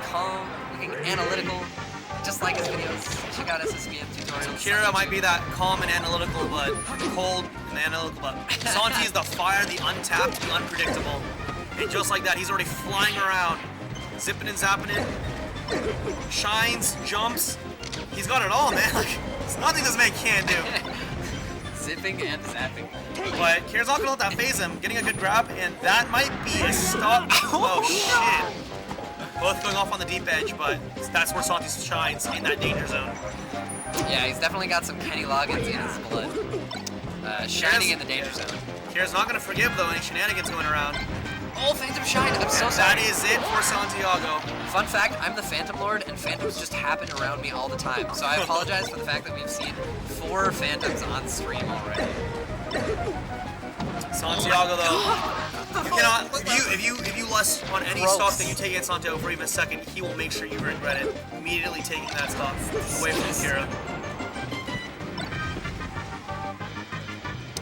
calm, looking analytical, just like his videos. Check out SSBM tutorials. Kira might be that calm and analytical, but cold and analytical, but Santi is the fire, the untapped, the unpredictable. And just like that, he's already flying around, zipping and zapping it, shines, jumps. He's got it all, man. Like, there's nothing this man can't do. Zipping and zapping. But Kira's not gonna let that phase him. Getting a good grab, and that might be a stop. Oh shit! Both going off on the deep edge, but that's where Santi shines, in that danger zone. Yeah, he's definitely got some Kenny Loggins in his blood. Shining in the danger zone. Kira's not gonna forgive though any shenanigans going around. Oh, Phantom Shine! I'm so sorry. That is it for Santiago. Fun fact, I'm the Phantom Lord, and Phantoms just happen around me all the time. So I apologize for the fact that we've seen 4 Phantoms on stream already. Santiago though, you cannot, if you lust on any stock that you take against Santiago for even a second, he will make sure you regret it. Immediately taking that stock away from Kira.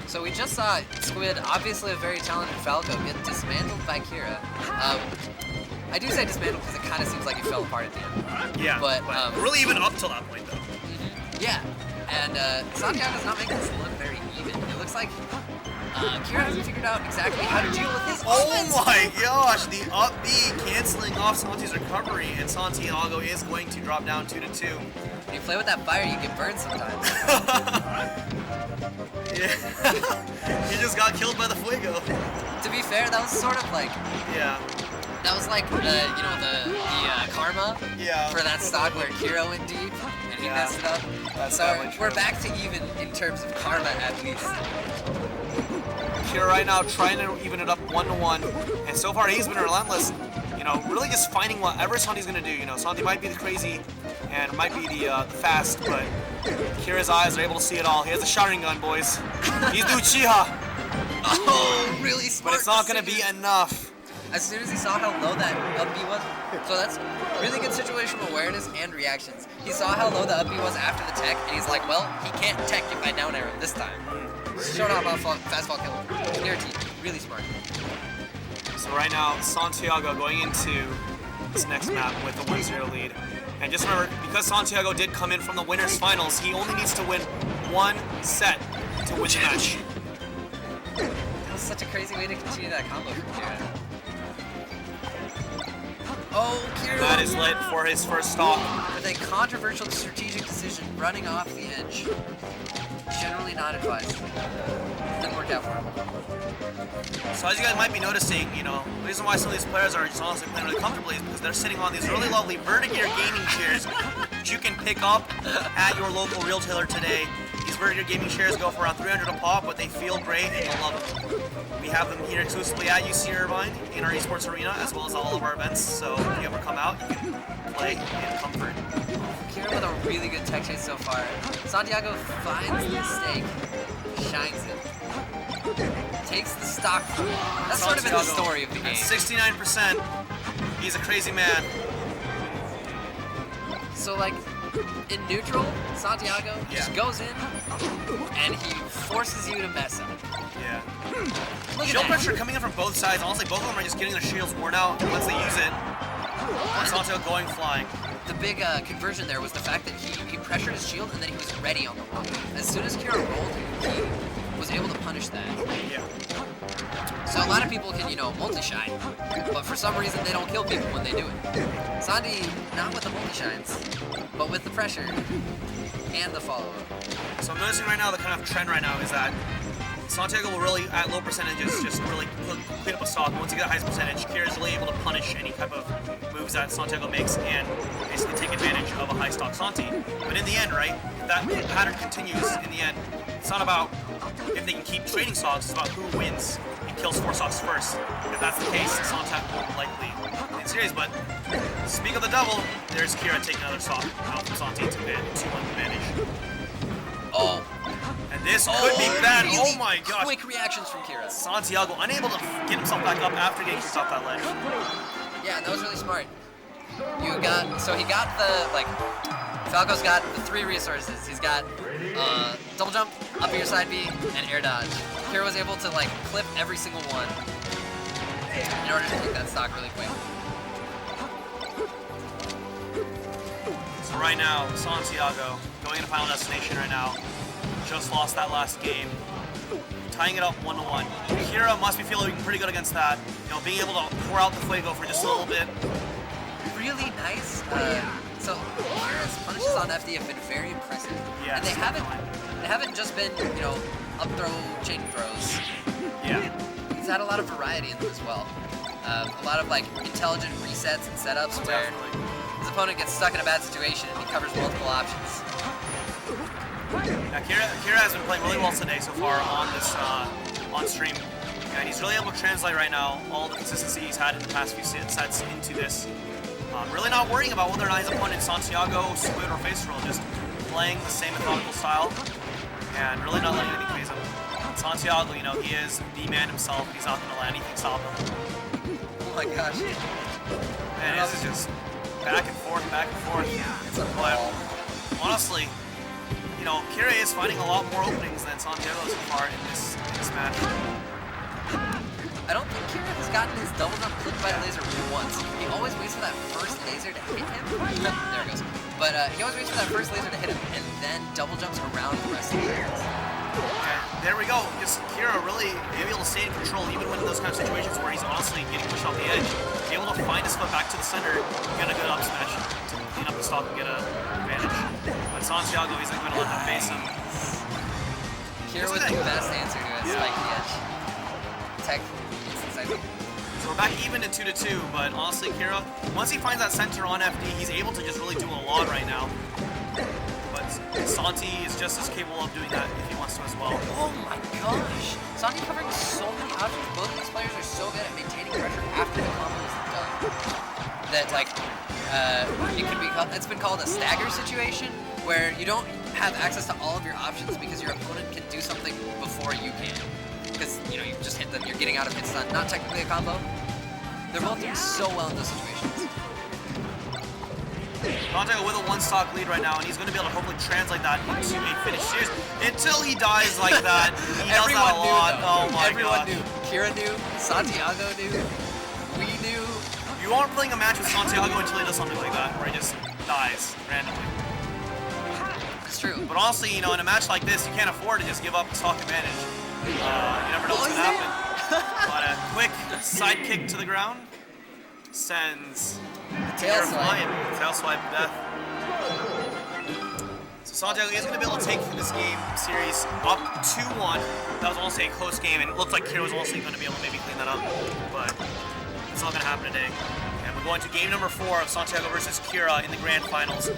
So we just saw Squid, obviously a very talented Falco, get dismantled by Kira. I do say dismantled because it kind of seems like he fell apart at the end. Yeah, but really even up till that point though. Yeah, and Santiago's not making this look very even. It looks like Kira hasn't figured out exactly how to deal with his offense. Oh my gosh, the up B canceling off Santi's recovery, and Santiago is going to drop down 2-2. When you play with that fire, you get burned sometimes. Yeah, he just got killed by the Fuego. To be fair, that was sort of like, yeah, that was like the karma for that stock where Kira went deep and he messed it up. So we're back to even in terms of karma at least. Kira right now trying to even it up 1-1, and so far he's been relentless. You know, really just finding whatever Santi's gonna do. You know, Santi might be the crazy and might be the fast, but Kira's eyes are able to see it all. He has a shouting gun, boys. He's the Uchiha. Oh, really smart. But it's not gonna be enough. As soon as he saw how low that up B was, so that's really good situational awareness and reactions. He saw how low the up B was after the tech, and he's like, well, he can't tech if I down air him this time. Showed off how fast fall killer. Guaranteed. Really smart. So right now, Santiago going into this next map with a 1-0 lead. And just remember, because Santiago did come in from the winners finals, he only needs to win 1 set to win the match. That was such a crazy way to continue that combo from Kira. Oh, Kira! That is lit for his first stock. With a controversial strategic decision, running off the edge. Generally not advised. Didn't work out for him. So as you guys might be noticing, you know, the reason why some of these players are just honestly playing really comfortably is because they're sitting on these really lovely Vertigear gaming chairs that you can pick up at your local retailer today. These Vertigear gaming chairs go for around 300 a pop, but they feel great and you'll love them. We have them here exclusively at UCI Irvine in our esports arena, as well as all of our events. So if you ever come out, you can play in comfort. Kira with a really good tech chase so far. Santiago finds the mistake, shines it, takes the stock from it. That's sort of been the story of the game. 69%. He's a crazy man. So like, in neutral, Santiago just goes in and he forces you to mess up. Yeah. Look Shield at that. pressure coming in from both sides. Honestly, both of them are just getting their shields worn out once they use it. Santiago going flying. The big conversion there was the fact that he pressured his shield and then he was ready on the roll. As soon as Kira rolled, he was able to punish that. Yeah. So a lot of people can, you know, multi-shine, but for some reason they don't kill people when they do it. Santi, not with the multi-shines, but with the pressure and the follow-up. So I'm noticing right now, the kind of trend right now is that Santiago will really, at low percentages, just really clean up a stock. Once you get the highest percentage, Kira is really able to punish any type of moves that Santiago makes and basically take advantage of a high stock Santi. But in the end, right, if that pattern continues in the end, it's not about if they can keep trading stocks, it's about who wins and kills 4 stocks first. If that's the case, Santiago will likely win series. But speak of the devil, there's Kira taking another stock out from Santi to 2-1 advantage. Oh. And this could be bad. Really Oh my gosh. Quick reactions from Kira. Santiago unable to get himself back up after getting kicked off that ledge. Yeah, that was really smart. So he got the, like, Falco's got the 3 resources. He's got double jump, up air side B, and air dodge. Kira was able to, like, clip every single one in order to take that stock really quick. So right now, Santiago going into Final Destination right now. Just lost that last game. Tying it up 1-1. Kira must be feeling pretty good against that. You know, being able to pour out the Fuego for just a little bit. Really nice. So Kira's punishes on FD have been very impressive. Yeah, and they haven't just been, you know, up throw, chain throws. Yeah. He's had a lot of variety in them as well. A lot of like intelligent resets and setups where his opponent gets stuck in a bad situation and he covers multiple options. Now, Kira has been playing really well today so far on this on stream, and he's really able to translate right now all the consistency he's had in the past few sets into this. Really not worrying about whether or not his opponent Santiago, Squid, or Face Roll, just playing the same methodical style and really not letting anything phase him. Santiago, you know, he is the man himself. He's not going to let anything stop him. Oh my gosh. Man, this is just back and forth, back and forth. It's a ball. Honestly, you know, Kira is finding a lot more openings than Santiago so far in this match. I don't think Kira has gotten his double jump clipped by a laser once. He always waits for that first laser to hit him. There it goes. But he always waits for that first laser to hit him and then double jumps around the rest of the lasers. Okay, there we go. Just Kira really able to stay in control even when in those kind of situations where he's honestly getting pushed off the edge. Able to find his foot back to the center, get a good up smash to clean up the stock and get an advantage. But Santiago isn't going to let them face him. Kira was the best answer to a spike the edge. Tech. So we're back even to 2-2, but honestly, Kira, once he finds that center on FD, he's able to just really do a lot right now. But Santi is just as capable of doing that if he wants to as well. Oh my gosh! Santi covering so many options. Both of these players are so good at maintaining pressure after the combo is done. That like, it could be called, it's been called a stagger situation, where you don't have access to all of your options because your opponent can do something before you can. Because, you know, you just hit them, you're getting out of hit stun, not technically a combo. They're both doing so well in those situations. Santiago with a one-stock lead right now, and he's going to be able to hopefully translate that into a finish series until he dies like that. He does that a lot. Oh my Everyone gosh. knew. Kira knew. Santiago knew. We knew. You aren't playing a match with Santiago until he does something like that, where he just dies randomly. It's true. But honestly, you know, in a match like this, you can't afford to just give up the stock advantage. You never know what's going to happen. But a quick side kick to the ground sends Tail swipe. Tail swipe death. So Santiago is going to be able to take this game series up 2-1. That was also a close game, and it looked like Kira was also going to be able to maybe clean that up. But it's not going to happen today. And we're going to game number 4 of Santiago versus Kira in the grand finals.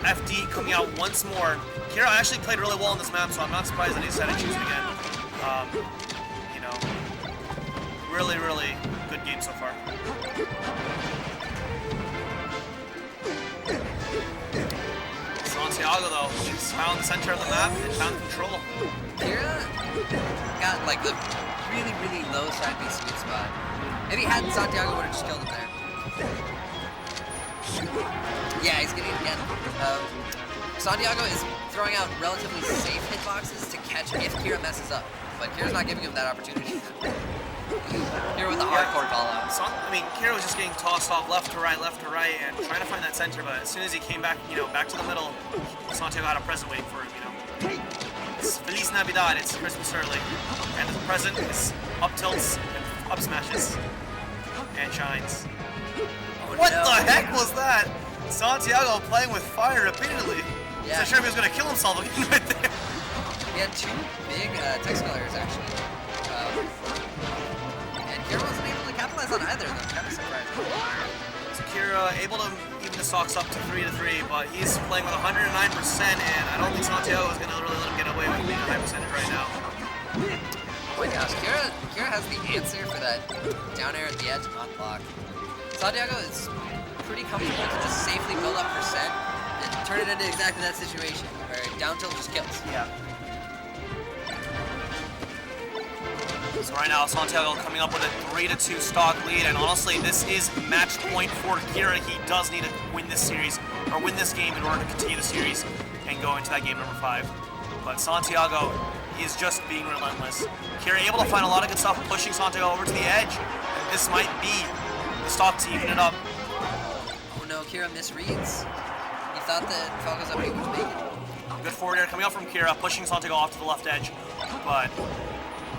FD coming out once more. Kira actually played really well on this map, so I'm not surprised that he decided to choose it again. You know, really, really good game so far. Santiago, though, he's found the center of the map and found control. Kira got like the really, really low side B sweet spot. If he hadn't, Santiago would have just killed him there. Yeah, he's getting it again. Santiago is throwing out relatively safe hitboxes to catch if Kira messes up, but Kira's not giving him that opportunity. Kira with the hardcore call out. I mean, Kira was just getting tossed off left to right, and trying to find that center, but as soon as he came back, you know, back to the middle, Santiago had a present waiting for him, you know. It's Feliz Navidad, it's Christmas early, and the present is up tilts and up smashes, and shines. Oh, What no. the heck was that? Santiago playing with fire repeatedly. Yeah. So sure he was going to kill himself again right there. He had two big technical errors, actually. And Kira wasn't able to capitalize on either of them. Kind of surprising. So Kira able to even the stocks up to 3-3, but he's playing with 109%, and I don't think Santiago is going to really let him get away with being a high percentage right now. Oh my gosh, Kira has the answer for that down air at the edge on block. Santiago is pretty comfortable to just safely build up percent and turn it into exactly that situation where down tilt just kills. Yeah. So right now, Santiago coming up with a 3-2 stock lead, and honestly, this is match point for Kira. He does need to win this series, or win this game in order to continue the series and go into that game number 5. But Santiago is just being relentless. Kira able to find a lot of good stuff, pushing Santiago over to the edge. And this might be the stock to even it up. Oh no, Kira misreads. He thought that Falco's up was making. Good forward air coming out from Kira, pushing Santiago off to the left edge. But,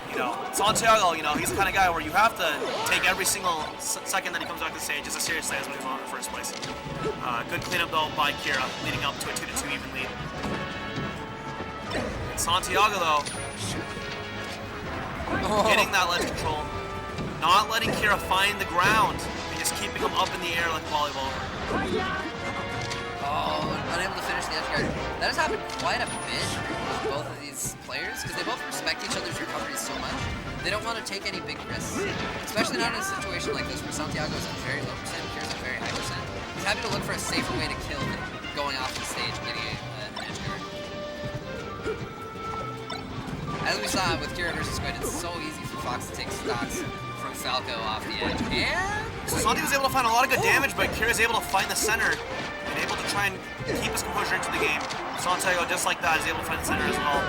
you know, Santiago, you know, he's the kind of guy where you have to take every single second that he comes back to the stage as a serious play as when he was on in the first place. Good cleanup, though, by Kira, leading up to a 2-2 even lead. And Santiago, though, getting that ledge control, not letting Kira find the ground, and just keeping him up in the air like a volleyball. Oh, unable to finish the edge guard. That has happened quite a bit with both of these players because they both respect each other's recoveries so much. They don't want to take any big risks, especially not in a situation like this where Santiago is a very low percent, Kira's a very high percent. He's happy to look for a safer way to kill than going off the stage and getting an edge guard. As we saw with Kira versus Squid, it's so easy for Fox to take stocks from Falco off the edge. And so Santi was able to find a lot of good damage, but Kira's able to find the center and able to try and keep his composure into the game. Santiago, just like that, is able to find the center as well.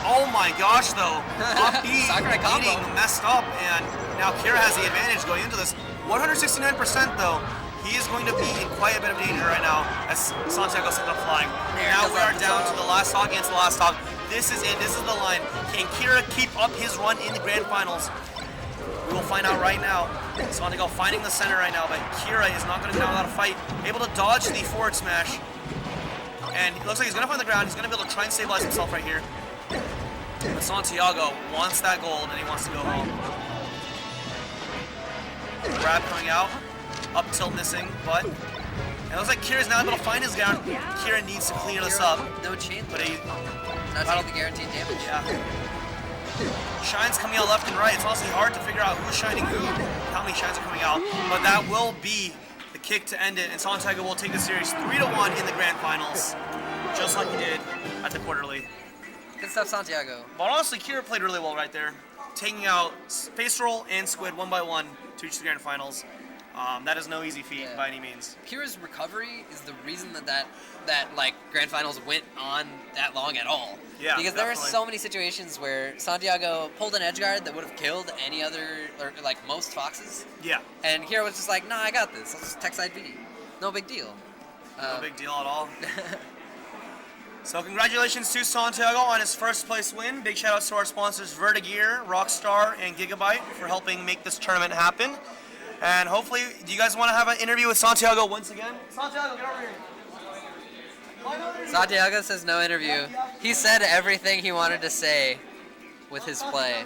Oh my gosh, though. Up B, getting messed up, and now Kira has the advantage going into this. 169%, though. He is going to be in quite a bit of danger right now as Santiago sends up flying. Now we are down to the last stock against the last stock. This is it. This is the line. Can Kira keep up his run in the grand finals? We will find out right now. Santiago finding the center right now, but Kira is not going to come out without a fight. Able to dodge the forward smash. And it looks like he's going to find the ground. He's going to be able to try and stabilize himself right here. But Santiago wants that gold and he wants to go home. Grab coming out. Up tilt missing, but it looks like Kira's now able to find his ground. Kira needs to clear this up. No chain, but he not taking the guaranteed damage. Yeah. Shines coming out left and right. It's honestly hard to figure out who's shining who, how many shines are coming out. But that will be the kick to end it, and Santiago will take the series 3-1 in the grand finals, just like he did at the quarterly. Good stuff, Santiago. But honestly, Kira played really well right there, taking out Face Roll and Squid one by one to reach the grand finals. That is no easy feat by any means. Kira's recovery is the reason that like grand finals went on that long at all. Yeah, because there were so many situations where Santiago pulled an edge guard that would have killed any other, or like most Foxes. Yeah. And Kira was just like, nah, I got this. I'll just tech side B. No big deal. No big deal at all. So congratulations to Santiago on his first place win. Big shout outs to our sponsors Vertigear, Rockstar, and Gigabyte for helping make this tournament happen. And hopefully, do you guys want to have an interview with Santiago once again? Santiago, get over here. Santiago says no interview. He said everything he wanted to say with his play.